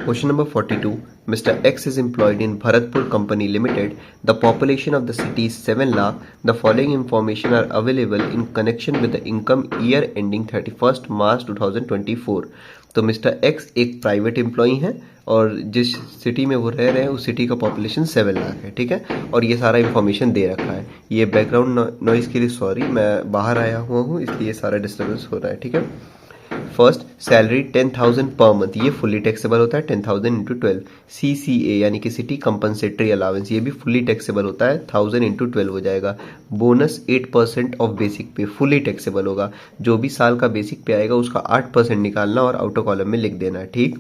Question number 42. Mr. X is employed in Bharatpur Company Limited. The population of the city is 7 lakh. The following information are available in connection with the income year ending 31st March 2024. तो mister x एक private employee हैं और जिस city में वो रह रहे हैं उस सिटी का पॉपुलेशन 7 लाख है, ठीक है। और ये सारा इन्फॉर्मेशन दे रखा है। ये बैकग्राउंड नॉइज़ के लिए सॉरी, मैं बाहर आया हुआ हूँ इसलिए सारा डिस्टर्बेंस हो रहा है, ठीक है। फर्स्ट, सैलरी 10,000 पर मंथ, ये फुली टैक्सेबल होता है 10,000 इंटू 12। CCA यानी कि सिटी कंपनसेटरी अलाउंस, ये भी फुली टैक्सेबल होता है 1000 इंटू 12 हो जाएगा। बोनस 8% ऑफ बेसिक पे फुली टैक्सेबल होगा। जो भी साल का बेसिक पे आएगा उसका 8% निकालना और आउटर कॉलम में लिख देना है, ठीक।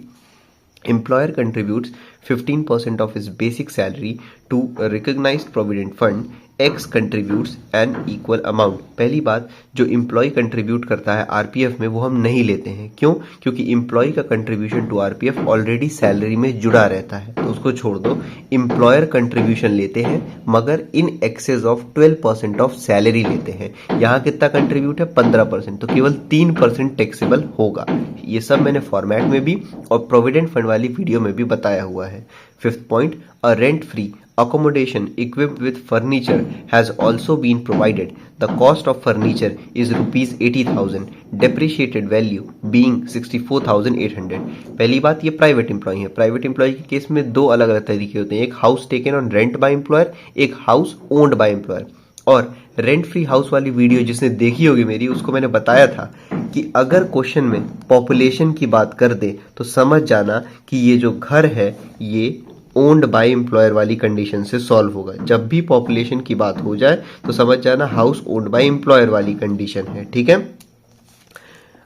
Employer contributes 15% of his basic salary to a recognized provident fund. X contributes an equal amount. पहली बात, जो एम्प्लॉय कंट्रीब्यूट करता है आरपीएफ में वो हम नहीं लेते हैं। क्यों? क्योंकि एम्प्लॉय का contribution to RPF already salary में जुड़ा रहता है, तो उसको छोड़ दो। एम्प्लॉयर कंट्रीब्यूशन लेते हैं मगर इन एक्सेस ऑफ 12% ऑफ सैलरी लेते हैं। यहाँ कितना कंट्रीब्यूट है? 15%, तो केवल 3% टैक्सेबल होगा। ये सब मैंने फॉर्मेट में भी और प्रोविडेंट फंड वाली वीडियो में भी बताया हुआ है। Fifth point, a rent free accommodation equipped with furniture has also been provided. The cost of furniture is rupees 80,000. Depreciated value being 64,800. पहली बात, ये प्राइवेट एम्प्लॉय है। प्राइवेट एम्प्लॉय के केस में दो अलग अलग तरीके होते हैं, एक house taken on rent by employer, एक हाउस ओन्ड बाय एम्प्लॉयर। और रेंट फ्री हाउस वाली वीडियो जिसने देखी होगी मेरी, उसको मैंने बताया था कि अगर क्वेश्चन में पॉपुलेशन की बात कर दे तो समझ जाना कि ये जो घर है ये ओन्ड बाय एम्प्लॉयर वाली कंडीशन से सॉल्व होगा। जब भी पॉपुलेशन की बात हो जाए तो समझ जाना हाउस ओन्ड बाय एम्प्लॉयर वाली कंडीशन है, ठीक है।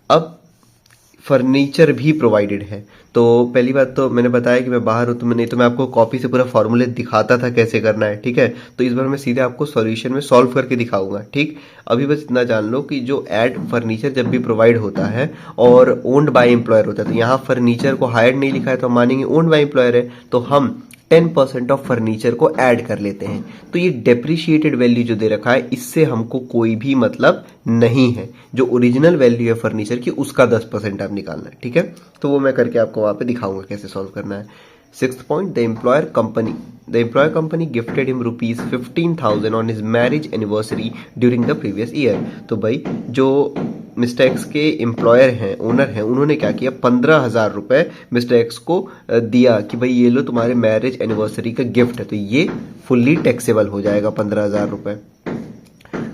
अब फर्नीचर भी प्रोवाइडेड है। तो पहली बात तो मैंने बताया कि मैं बाहर हूँ, तो मैं आपको कॉपी से पूरा फॉर्मूले दिखाता था कैसे करना है, ठीक है। तो इस बार मैं सीधे आपको सॉल्यूशन में सॉल्व करके दिखाऊंगा, ठीक। अभी बस इतना जान लो कि जो एड फर्नीचर जब भी प्रोवाइड होता है और ओन्ड बाय एम्प्लॉयर होता है, तो यहाँ फर्नीचर को हायर्ड नहीं लिखा है तो हम मानेंगे ओन्ड बाय एम्प्लॉयर है, तो हम 10% ऑफ फर्नीचर को ऐड कर लेते हैं। तो ये डेप्रिशिएटेड वैल्यू जो दे रखा है इससे हमको कोई भी मतलब नहीं है। जो ओरिजिनल वैल्यू है फर्नीचर की उसका 10% आप निकालना है, ठीक है। तो वो मैं करके आपको वहां पे दिखाऊंगा कैसे सॉल्व करना है। Sixth point, the employer company gifted him rupees 15,000 on his marriage anniversary during the previous year. तो भाई जो मिस्टर एक्स के एम्प्लॉयर हैं, ओनर हैं, उन्होंने क्या किया, 15,000 रुपए मिस्टर एक्स को दिया कि भाई ये लो तुम्हारे मैरिज एनिवर्सरी का गिफ्ट है, तो ये फुल्ली टैक्सेबल हो जाएगा 15,000 रुपए।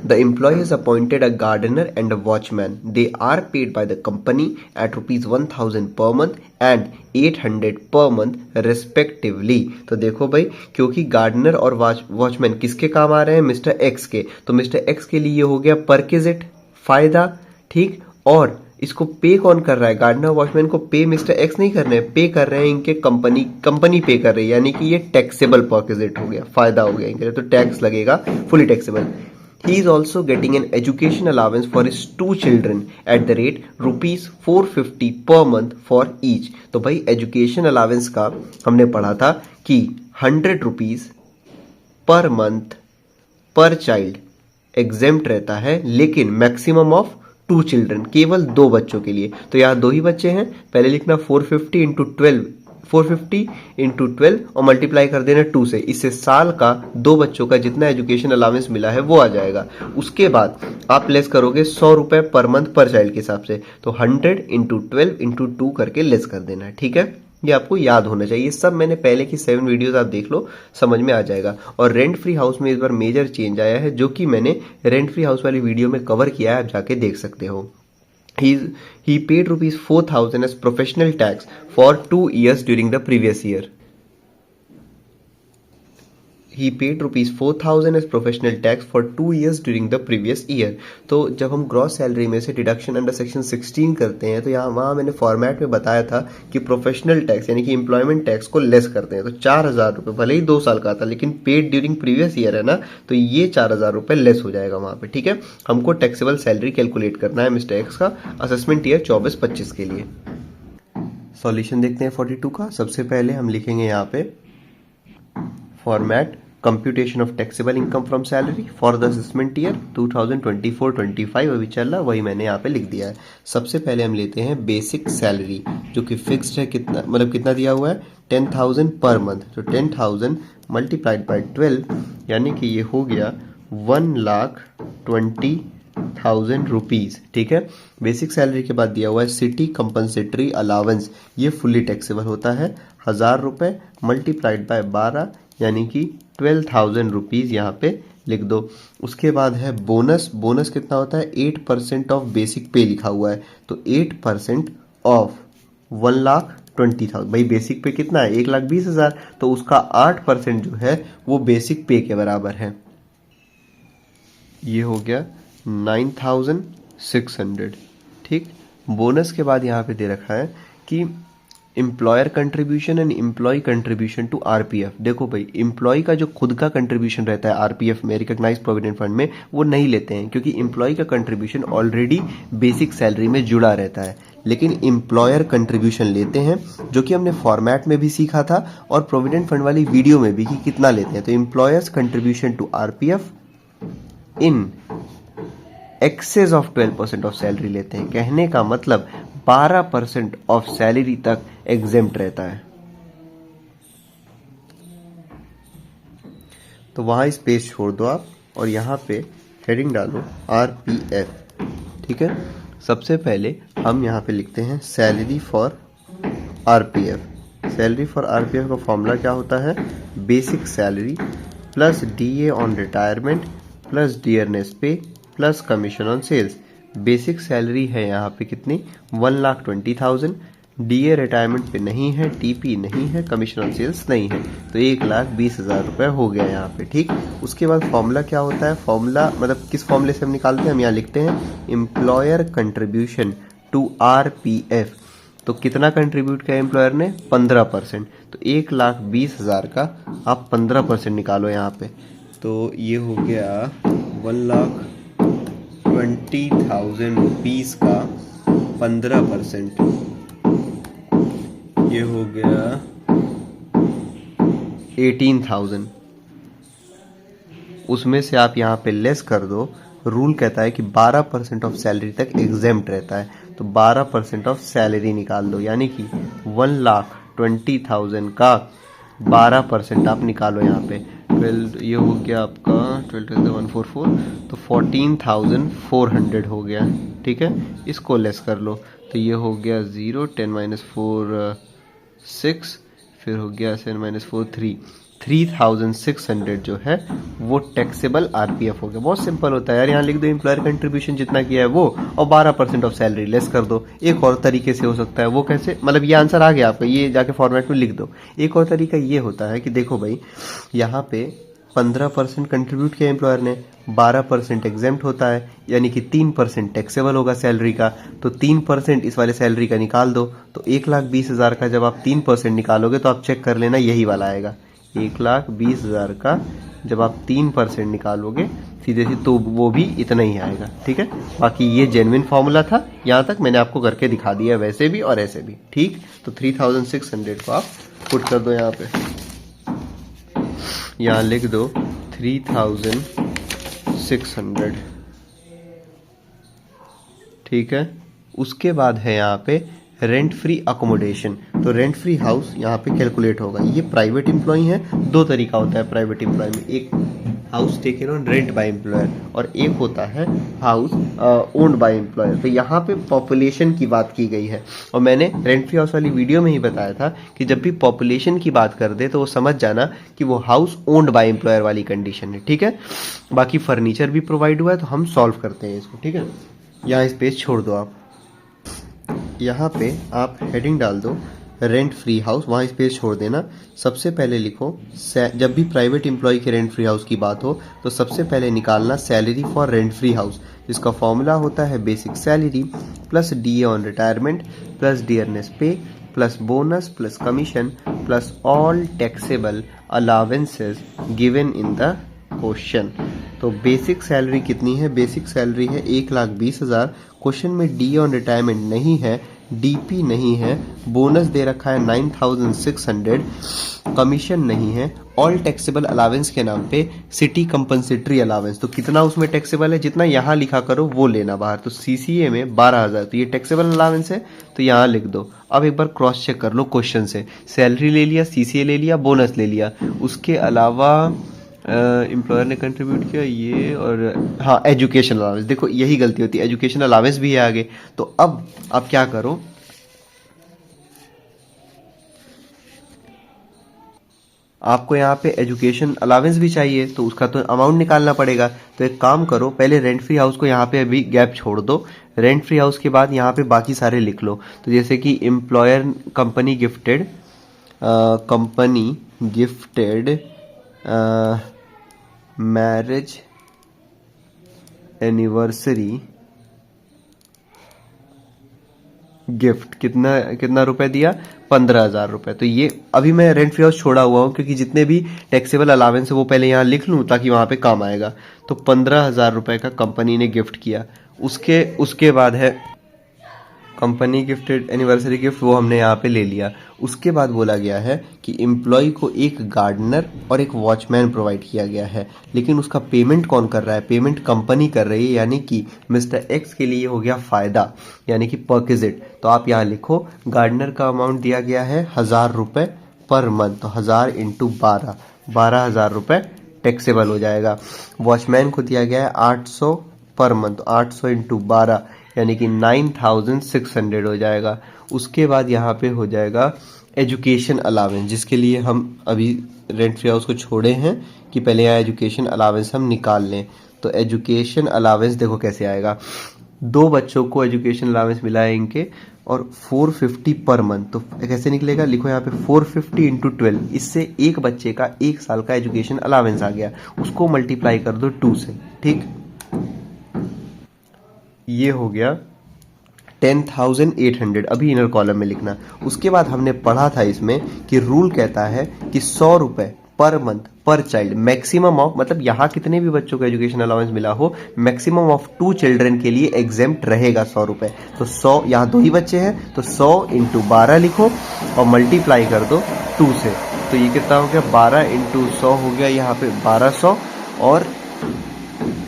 The employee has appointed a gardener and a watchman. They are paid by the company at rupees 1,000 per month and 800 per month respectively. तो देखो भाई, क्योंकि गार्डनर और वॉचमैन किसके काम आ रहे हैं? मिस्टर एक्स के। तो मिस्टर एक्स के लिए हो गया परकेजिट फायदा, ठीक। और इसको पे कौन कर रहा है? गार्डनर वॉचमैन को पे मिस्टर एक्स नहीं कर रहे हैं, पे कर रहे हैं इनके कंपनी पे कर रही है, यानी कि ये टैक्सेबल परकेजिट हो गया, फायदा हो गया इनके लिए, तो टैक्स लगेगा fully taxable. He is also getting an education allowance for his 2 children at the rate rupees 450 per month for each. तो भाई एजुकेशन अलावेंस का हमने पढ़ा था कि 100 रुपीज पर मंथ पर चाइल्ड एग्जेम्प्ट रहता है, लेकिन मैक्सिमम ऑफ 2 चिल्ड्रन, केवल 2 बच्चों के लिए। तो यहाँ 2 ही बच्चे हैं, पहले लिखना 450 इंटू 12 और मल्टीप्लाई कर देना 2 से। इससे साल का 2 बच्चों का जितना एजुकेशन अलाउंस मिला है वो आ जाएगा। उसके बाद आप लेस करोगे 100 रुपए पर मंथ पर चाइल्ड के हिसाब से, तो 100 इंटू 12 इंटू 2 करके लेस कर देना है, ठीक है। ये आपको याद होना चाहिए। सब मैंने पहले की 7 वीडियोस आप देख लो, समझ में आ जाएगा। और रेंट फ्री हाउस में इस बार मेजर चेंज आया है, जो कि मैंने रेंट फ्री हाउस वाली वीडियो में कवर किया है, आप जाके देख सकते हो। He paid rupees 4,000 as professional tax for 2 years during the previous year. He paid rupees 4,000 as professional tax for 2 years during the previous year. तो जब हम ग्रॉस सैलरी में से डिडक्शन अंडर सेक्शन 16 करते हैं, तो यहाँ वहाँ मैंने फॉर्मेट में बताया था कि प्रोफेशनल टैक्स यानी कि एम्प्लॉयमेंट टैक्स को लेस करते हैं। तो 4,000 रुपये भले ही 2 साल का था, लेकिन पेड ड्यूरिंग प्रीवियस ईयर है ना, तो ये 4,000 रुपये लेस हो जाएगा वहाँ पे, ठीक है। हमको टैक्सेबल सैलरी कैलकुलेट करना है मिस्टर एक्स का असेसमेंट ईयर 24-25 के लिए। सॉल्यूशन देखते हैं 42 का। सबसे पहले हम लिखेंगे यहाँ पे format computation of taxable income from salary for the assessment year 2024-25 अभी चल रहा, वही मैंने यहाँ पे लिख दिया है। सबसे पहले हम लेते हैं बेसिक सैलरी, जो कि फिक्स्ड है, कितना मतलब कितना दिया हुआ है 10,000 पर मंथ। तो 10,000 मल्टीप्लाइड बाय 12 यानी कि ये हो गया 1,20,000 रुपीज़। ठीक है। बेसिक सैलरी के बाद दिया हुआ है सिटी कंपनसेटरी अलावेंस, ये फुल्ली टैक्सेबल होता है 1,000 रुपये मल्टीप्लाइड बाय 12 यानी कि 12,000 रुपीज़ यहाँ पे लिख दो। उसके बाद है बोनस। बोनस कितना होता है 8% ऑफ बेसिक पे लिखा हुआ है, तो 8% ऑफ 1,20,000। भाई बेसिक पे कितना है 1,20,000, तो उसका 8% जो है वो बेसिक पे के बराबर है। ये हो गया 9,600। ठीक। बोनस के बाद यहाँ पे दे रखा है कि employer contribution and employee contribution to RPF. देखो भाई एम्प्लॉय का जो खुद का कंट्रीब्यूशन रहता है आरपीएफ में, रिकॉग्नाइज्ड प्रोविडेंट फंड में, वो नहीं लेते हैं क्योंकि एम्प्लॉय का कंट्रीब्यूशन ऑलरेडी बेसिक सैलरी में जुड़ा रहता है। लेकिन एम्प्लॉयर कंट्रीब्यूशन लेते हैं, जो कि हमने फॉर्मेट में भी सीखा था और प्रोविडेंट फंड वाली वीडियो में भी कि कितना लेते हैं। तो employers contribution to RPF in excess of 12% of salary लेते हैं। कहने का मतलब 12% ऑफ सैलरी तक एग्जेम्प्ट रहता है। तो वहां स्पेस छोड़ दो आप और यहां पे हेडिंग डालो आरपीएफ। ठीक है। सबसे पहले हम यहां पे लिखते हैं salary for RPF. Salary for RPF का फॉर्मूला क्या होता है, basic salary plus DA on retirement plus dearness pay plus commission on sales. Basic salary है यहाँ पे कितनी 1,20,000, डीए रिटायरमेंट पे नहीं है, टीपी नहीं है, कमीशन ऑन सेल्स नहीं है, तो 1,20,000 रुपये हो गया यहाँ पे। ठीक। उसके बाद फॉर्मूला क्या होता है, फॉर्मूला मतलब किस फॉर्मूले से हम निकालते हैं, हम यहाँ लिखते हैं एम्प्लॉयर कंट्रीब्यूशन टू आरपीएफ। तो कितना कंट्रीब्यूट किया एम्प्लॉयर ने 15%, तो 1,20,000 का आप 15% निकालो यहाँ पे, तो ये हो गया 1,20,000 रुपीज़ का 15%, ये हो गया 18,000। उसमें से आप यहाँ पे लेस कर दो, रूल कहता है कि 12% ऑफ सैलरी तक एग्जेम्प्ट रहता है, तो 12% ऑफ सैलरी निकाल दो, यानी कि 1,20,000 का 12% आप निकालो यहाँ पे। 12 ये हो गया आपका 12,144, तो 14,400 हो गया। ठीक है। इसको लेस कर लो, तो ये हो गया 0, 10 - 4 6, फिर हो गया 7 - 4 3, 3,600 जो है वो टैक्सेबल आरपीएफ हो गया। बहुत सिंपल होता है यार, यहाँ लिख दो एम्प्लॉयर कंट्रीब्यूशन जितना किया है वो और 12% ऑफ सैलरी लेस कर दो। एक और तरीके से हो सकता है, वो कैसे, मतलब ये आंसर आ गया आपका, ये जाके फॉर्मेट में लिख दो। एक और तरीका ये होता है कि देखो भाई यहाँ पे 15% कंट्रीब्यूट किया एम्प्लॉयर ने, 12% एग्जेम्प्ट होता है, यानी कि 3% टैक्सेबल होगा सैलरी का, तो 3% इस वाले सैलरी का निकाल दो। तो 1,20,000 का जब आप 3% निकालोगे तो आप चेक कर लेना यही वाला आएगा। 1,20,000 का जब आप 3% निकालोगे सीधे से, तो वो भी इतना ही आएगा। ठीक है। बाकी ये जेन्युइन फॉर्मूला था, यहाँ तक मैंने आपको करके दिखा दिया, वैसे भी और ऐसे भी। ठीक। तो 3,600 को आप पुट कर दो यहाँ पे, यहाँ लिख दो 3,600। ठीक है। उसके बाद है यहाँ पे रेंट फ्री अकोमोडेशन। तो रेंट फ्री हाउस यहाँ पे कैलकुलेट होगा। ये प्राइवेट एम्प्लॉय है, दो तरीका होता है प्राइवेट एम्प्लॉय में, एक house taken on rent by employer और एक होता है हाउस ओन्ड बाय एम्प्लॉयर। तो यहाँ पे पॉपुलेशन की बात की गई है और मैंने रेंट फ्री हाउस वाली वीडियो में ही बताया था कि जब भी पॉपुलेशन की बात कर दे तो वो समझ जाना कि वो हाउस ओन्ड बाय एम्प्लॉयर वाली कंडीशन है। ठीक है। बाकी फर्नीचर भी प्रोवाइड हुआ है, तो हम सॉल्व करते हैं इसको। ठीक है। यहाँ स्पेस छोड़ दो आप, यहाँ पे आप हेडिंग डाल दो रेंट फ्री हाउस, वहाँ स्पेस छोड़ देना। सबसे पहले लिखो, जब भी प्राइवेट एम्प्लॉय के रेंट फ्री हाउस की बात हो तो सबसे पहले निकालना salary for rent free house, जिसका फॉर्मूला होता है basic salary plus DA on retirement plus dearness pay plus bonus plus commission plus all taxable allowances given in the question. तो बेसिक सैलरी कितनी है, बेसिक सैलरी है 1,20,000। Question में D on retirement नहीं है, डीपी नहीं है, बोनस दे रखा है 9600, कमीशन नहीं है, ऑल टैक्सेबल अलावेंस के नाम पे सिटी कंपनसेटरी अलावेंस। तो कितना उसमें टैक्सेबल है, जितना यहाँ लिखा करो वो लेना बाहर। तो सीसीए में 12,000, तो ये टैक्सेबल अलावेंस है, तो यहाँ लिख दो। अब एक बार क्रॉस चेक कर लो क्वेश्चन से, सैलरी ले लिया, सीसीए ले लिया, बोनस ले लिया, उसके अलावा एम्प्लॉयर ने कंट्रीब्यूट किया ये, और हाँ एजुकेशन अलावेंस। देखो यही गलती होती है, एजुकेशन अलावेंस भी है आगे। तो अब आप क्या करो, आपको यहाँ पे एजुकेशन अलावेंस भी चाहिए, तो उसका तो अमाउंट निकालना पड़ेगा। तो एक काम करो, पहले रेंट फ्री हाउस को यहाँ पे अभी गैप छोड़ दो, रेंट फ्री हाउस के बाद यहाँ पे बाकी सारे लिख लो। तो जैसे कि employer company gifted marriage anniversary gift, कितना कितना रुपए दिया, 15,000 रुपए। तो ये अभी मैं रेंट फ्री हाउस छोड़ा हुआ हूँ क्योंकि जितने भी टैक्सेबल अलावेंस है वो पहले यहाँ लिख लूँ ताकि वहाँ पे काम आएगा। तो 15,000 रुपए का कंपनी ने गिफ्ट किया। उसके बाद है कंपनी गिफ्टेड एनिवर्सरी गिफ्ट, वो हमने यहाँ पे ले लिया। उसके बाद बोला गया है कि एम्प्लॉय को एक गार्डनर और एक वॉचमैन प्रोवाइड किया गया है, लेकिन उसका पेमेंट कौन कर रहा है, पेमेंट कंपनी कर रही है, यानी कि मिस्टर एक्स के लिए हो गया फायदा, यानी कि परक्विजिट। तो आप यहाँ लिखो, गार्डनर का अमाउंट दिया गया है 1,000 रुपये पर मंथ, तो 1,000 इंटू 12,000 रुपये टैक्सेबल हो जाएगा। वॉचमैन को दिया गया है 800 पर मंथ, तो 800 इंटू 12 यानी कि 9,600 हो जाएगा। उसके बाद यहाँ पे हो जाएगा एजुकेशन अलावेंस, जिसके लिए हम अभी रेंट फ्री हाउस को छोड़े हैं कि पहले यहाँ एजुकेशन अलावेंस हम निकाल लें। तो एजुकेशन अलावेंस देखो कैसे आएगा, 2 बच्चों को एजुकेशन अलावेंस मिला है इनके, और 450 पर मंथ। तो कैसे निकलेगा, लिखो यहाँ पे 450 इंटू 12, इससे एक बच्चे का 1 साल का एजुकेशन अलावेंस आ गया, उसको मल्टीप्लाई कर दो 2 से, ठीक। ये हो गया 10,800, अभी इनर कॉलम में लिखना। उसके बाद हमने पढ़ा था इसमें कि रूल कहता है कि 100 रुपए पर मंथ पर चाइल्ड, मैक्सिमम ऑफ, मतलब यहाँ कितने भी बच्चों को एजुकेशन अलाउंस मिला हो, मैक्सिमम ऑफ 2 चिल्ड्रन के लिए एग्जेम्प्ट रहेगा 100 रुपए। तो 100, यहाँ 2 ही बच्चे हैं, तो 100 इंटू 12 लिखो और मल्टीप्लाई कर दो 2 से। तो ये कितना हो गया, 12 इंटू 100 हो गया यहाँ पे 1200, और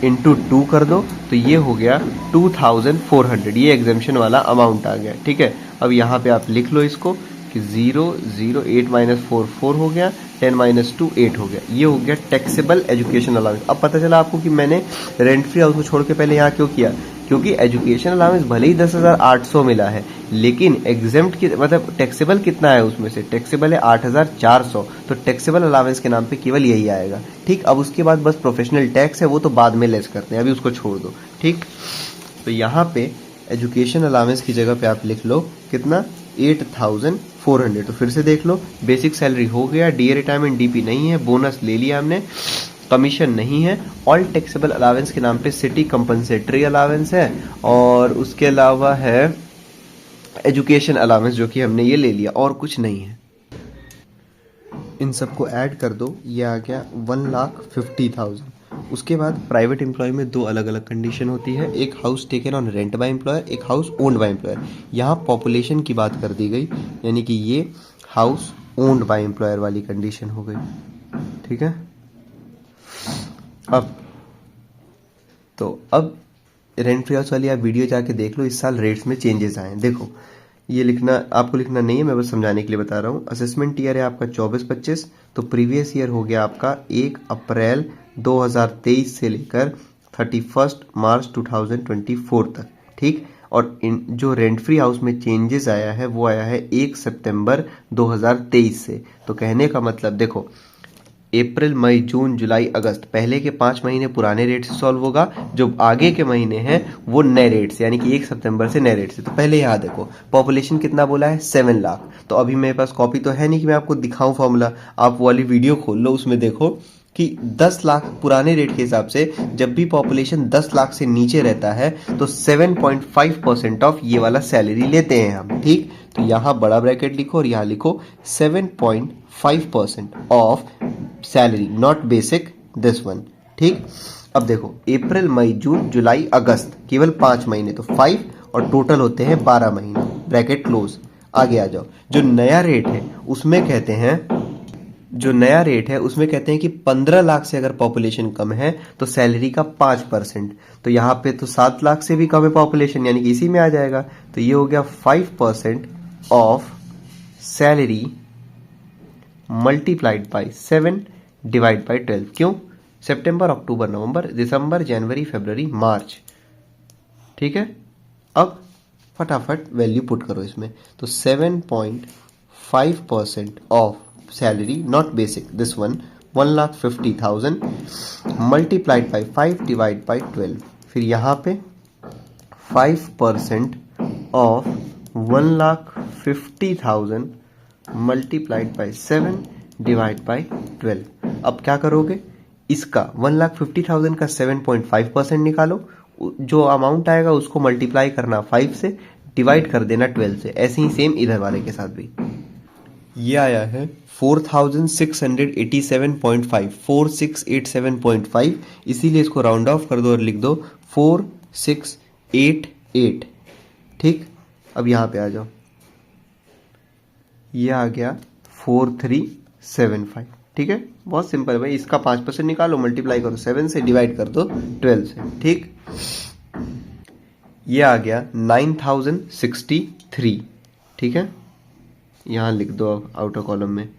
इंटू 2 कर दो, तो ये हो गया 2,400, ये एग्जेम्पशन वाला अमाउंट आ गया, ठीक है। अब यहाँ पे आप लिख लो इसको कि 008 माइनस 4 हो गया, 10 माइनस 2 8 हो गया, ये हो गया टैक्सेबल एजुकेशन अलाउंस। अब पता चला आपको कि मैंने रेंट फ्री हाउस को छोड़ के पहले यहाँ क्यों किया, क्योंकि एजुकेशन अलाउंस भले ही 10,800 मिला है, लेकिन एग्जेम्प्ट की मतलब टैक्सेबल कितना है उसमें से, टैक्सेबल है 8,400, तो टैक्सेबल अलाउंस के नाम पे केवल यही आएगा, ठीक। अब उसके बाद बस प्रोफेशनल टैक्स है, वो तो बाद में लेस करते हैं, अभी उसको छोड़ दो, ठीक। तो यहाँ पे एजुकेशन अलाउंस की जगह पे आप लिख लो कितना, 8,400। तो फिर से देख लो, बेसिक सैलरी हो गया, डीए रिटायरमेंट डीपी नहीं है, बोनस ले लिया हमने, कमीशन नहीं है, ऑल टैक्सेबल अलावेंस के नाम पे सिटी कंपनसेटरी अलावेंस है, और उसके अलावा है एजुकेशन अलावेंस जो कि हमने ये ले लिया, और कुछ नहीं है। इन सबको ऐड कर दो, ये आ गया 1,50,000। उसके बाद प्राइवेट एम्प्लॉय में 2 अलग अलग कंडीशन होती है, एक house taken on rent by employer, एक हाउस ओन्ड बाय एम्प्लॉयर। यहाँ पॉपुलेशन की बात कर दी गई, यानी कि ये हाउस ओन्ड बाय एम्प्लॉयर वाली कंडीशन हो गई, ठीक है। अब रेंट फ्री हाउस वाली आप वीडियो जाके देख लो, इस साल रेट्स में चेंजेस आए हैं। देखो ये लिखना, आपको लिखना नहीं है, मैं बस समझाने के लिए बता रहा हूँ। असेसमेंट ईयर है आपका 24-25, तो प्रीवियस ईयर हो गया आपका 1 अप्रैल 2023 से लेकर 31 मार्च 2024 तक, ठीक। और इन जो रेंट फ्री हाउस में चेंजेस आया है वो आया है 1 सितंबर 2023 से। तो कहने का मतलब देखो, अप्रैल मई जून जुलाई अगस्त, पहले के 5 महीने पुराने रेट से सॉल्व होगा, जो आगे के महीने हैं वो नए रेट से, यानी कि 1 सितंबर से नए रेट से। तो पहले यहाँ देखो पॉपुलेशन कितना बोला है, 7 लाख। तो अभी मेरे पास कॉपी तो है नहीं कि मैं आपको दिखाऊं फॉर्मूला, आप वो वाली वीडियो खोल लो, उसमें देखो कि 10 लाख पुराने रेट के हिसाब से जब भी पॉपुलेशन 10 लाख से नीचे रहता है तो 7.5% ऑफ ये वाला सैलरी लेते हैं हम, ठीक। तो यहाँ बड़ा ब्रैकेट लिखो और यहाँ लिखो 7.5% of salary, not basic, this one, ठीक। अब देखो अप्रैल मई जून जुलाई अगस्त केवल 5 महीने, तो 5 और टोटल होते हैं 12 महीने, ब्रैकेट क्लोज। आगे आ जाओ, जो नया रेट है उसमें कहते हैं कि 15 लाख से अगर पॉपुलेशन कम है तो सैलरी का 5%। तो यहाँ पे तो 7 लाख से भी कम है पॉपुलेशन, यानी कि इसी में आ जाएगा। तो ये हो गया 5% of salary multiplied by 7 divide by 12। क्यों? सितंबर, अक्टूबर, नवंबर, दिसंबर, जनवरी, फरवरी, मार्च। ठीक है, अब फटाफट वैल्यू पुट करो इसमें। तो 7.5% of salary not basic, this one 1,50,000 multiplied by 5 divide by 12। फिर यहाँ पे 5% of 1,50,000 multiplied by 7 divide by 12। अब क्या करोगे, इसका 1,50,000 का 7.5% निकालो, जो अमाउंट आएगा उसको मल्टीप्लाई करना 5 से, डिवाइड कर देना 12 से। ऐसे ही सेम इधर वाले के साथ भी। ये आया है 4,687.5, 4687.5, इसीलिए इसको राउंड ऑफ कर दो और लिख दो 4688। ठीक, अब यहाँ पे आ जाओ, ये आ गया 4375। ठीक है, बहुत सिंपल है भाई। इसका 5% निकालो, मल्टीप्लाई करो 7 से, डिवाइड कर दो 12 से। ठीक, ये आ गया 9,063। ठीक है, यहाँ लिख दो आउटर कॉलम में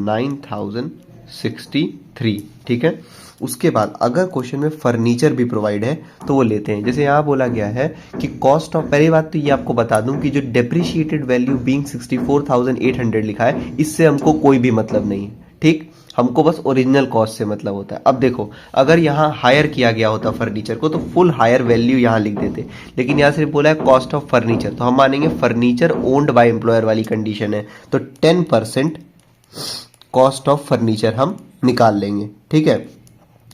9,063। ठीक है, उसके बाद अगर क्वेश्चन में फर्नीचर भी प्रोवाइड है तो वो लेते हैं। जैसे यहाँ बोला गया है कि कॉस्ट ऑफ, पहली बात तो ये आपको बता दूं कि जो डेप्रिशिएटेड वैल्यू बीइंग 64,800 लिखा है, इससे हमको कोई भी मतलब नहीं है। ठीक, हमको बस ओरिजिनल कॉस्ट से मतलब होता है। अब देखो, अगर यहाँ हायर किया गया होता फर्नीचर को तो फुल हायर वैल्यू यहाँ लिख देते, लेकिन यहाँ सिर्फ बोला है कॉस्ट ऑफ फर्नीचर, तो हम मानेंगे फर्नीचर ओन्ड बाय एम्प्लॉयर वाली कंडीशन है, तो 10% कॉस्ट ऑफ फर्नीचर हम निकाल लेंगे। ठीक है,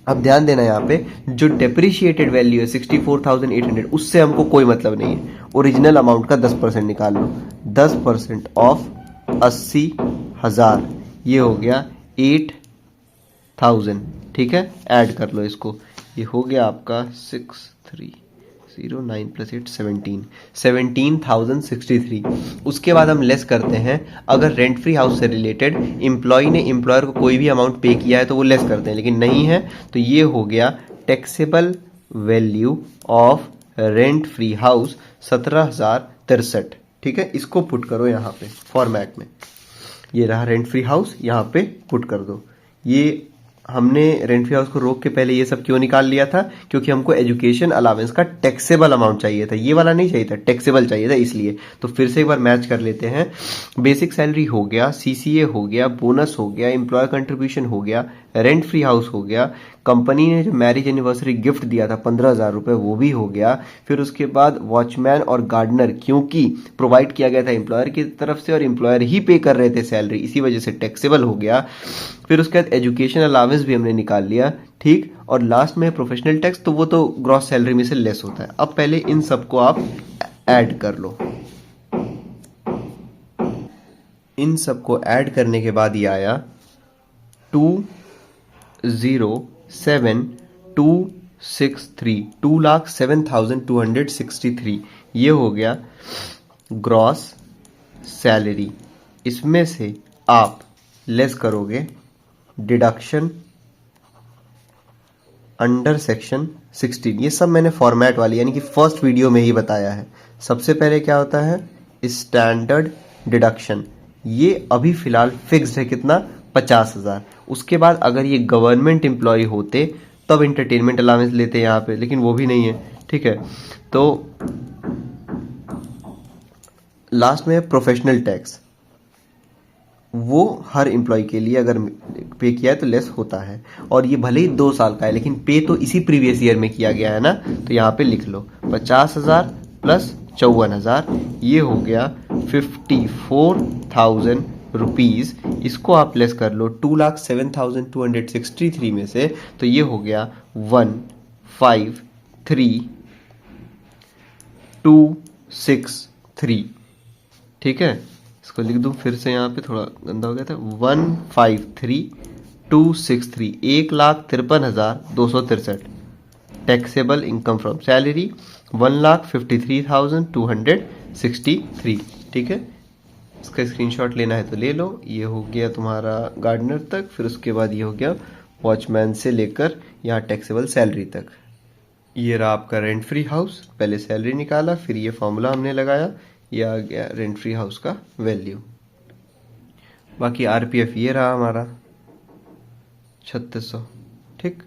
अब ध्यान देना, यहाँ पे जो डेप्रिशिएटेड वैल्यू है 64,800, उससे हमको कोई मतलब नहीं है। ओरिजिनल अमाउंट का 10% निकाल लो। 10% ऑफ 80,000, ये हो गया 8,000। ठीक है, ऐड कर लो इसको, ये हो गया आपका 6,309 + 8 17,063। उसके बाद हम लेस करते हैं, अगर रेंट फ्री हाउस से रिलेटेड एम्प्लॉय ने एम्प्लॉयर को कोई भी अमाउंट पे किया है तो वो लेस करते हैं, लेकिन नहीं है तो ये हो गया taxable value of rent free house 17,063। ठीक है, इसको पुट करो यहाँ पे फॉर्मेट में। ये रहा रेंट फ्री हाउस, यहाँ पे पुट कर दो। ये हमने रेंट फ्री हाउस को रोक के पहले ये सब क्यों निकाल लिया था, क्योंकि हमको एजुकेशन अलावेंस का टैक्सेबल अमाउंट चाहिए था, ये वाला नहीं चाहिए था, टैक्सेबल चाहिए था, इसलिए। तो फिर से एक बार मैच कर लेते हैं। बेसिक सैलरी हो गया, सीसीए हो गया, बोनस हो गया, एम्प्लॉय कंट्रीब्यूशन हो गया, रेंट फ्री हाउस हो गया, कंपनी ने जो मैरिज एनिवर्सरी गिफ्ट दिया था 15,000 रुपये, वो भी हो गया। फिर उसके बाद वॉचमैन और गार्डनर, क्योंकि प्रोवाइड किया गया था एम्प्लॉयर की तरफ से और एम्प्लॉयर ही पे कर रहे थे सैलरी, इसी वजह से टैक्सेबल हो गया। फिर उसके बाद एजुकेशन अलावेंस भी हमने निकाल लिया। ठीक, और लास्ट में प्रोफेशनल टैक्स, तो वो तो ग्रॉस सैलरी में से लेस होता है। अब पहले इन सबको आप ऐड कर लो। इन सबको ऐड करने के बाद ये आया 207,263, 2,07,263। ये हो गया ग्रॉस सैलरी। इसमें से आप लेस करोगे डिडक्शन अंडर सेक्शन 16। ये सब मैंने फॉर्मेट वाली यानी कि फर्स्ट वीडियो में ही बताया है। सबसे पहले क्या होता है, स्टैंडर्ड डिडक्शन, ये अभी फिलहाल फिक्स्ड है, कितना, 50,000। उसके बाद अगर ये गवर्नमेंट एम्प्लॉय होते तब एंटरटेनमेंट अलाउंस लेते यहाँ पे, लेकिन वो भी नहीं है। ठीक है, तो लास्ट में प्रोफेशनल टैक्स, वो हर एम्प्लॉय के लिए अगर पे किया है तो लेस होता है, और ये भले ही 2 साल का है लेकिन पे तो इसी प्रीवियस ईयर में किया गया है ना, तो यहाँ पे लिख लो 50,000 + 54,000, ये हो गया 54,000 रुपीज़। इसको आप लेस कर लो 2,07,263 में से, तो ये हो गया 153,263। ठीक है, इसको लिख दूं फिर से, यहाँ पे थोड़ा गंदा हो गया था, 153,263, 1,53,263। Taxable income from salary 1,53,263। ठीक है, इसका स्क्रीनशॉट लेना है तो ले लो। ये हो गया तुम्हारा गार्डनर तक, फिर उसके बाद ये हो गया वॉचमैन से लेकर यहाँ टैक्सेबल सैलरी तक। ये रहा आपका रेंट फ्री हाउस, पहले सैलरी निकाला, फिर ये फॉर्मूला हमने लगाया, ये आ गया रेंट फ्री हाउस का वैल्यू। बाकी आरपीएफ ये रहा हमारा 3600, ठीक।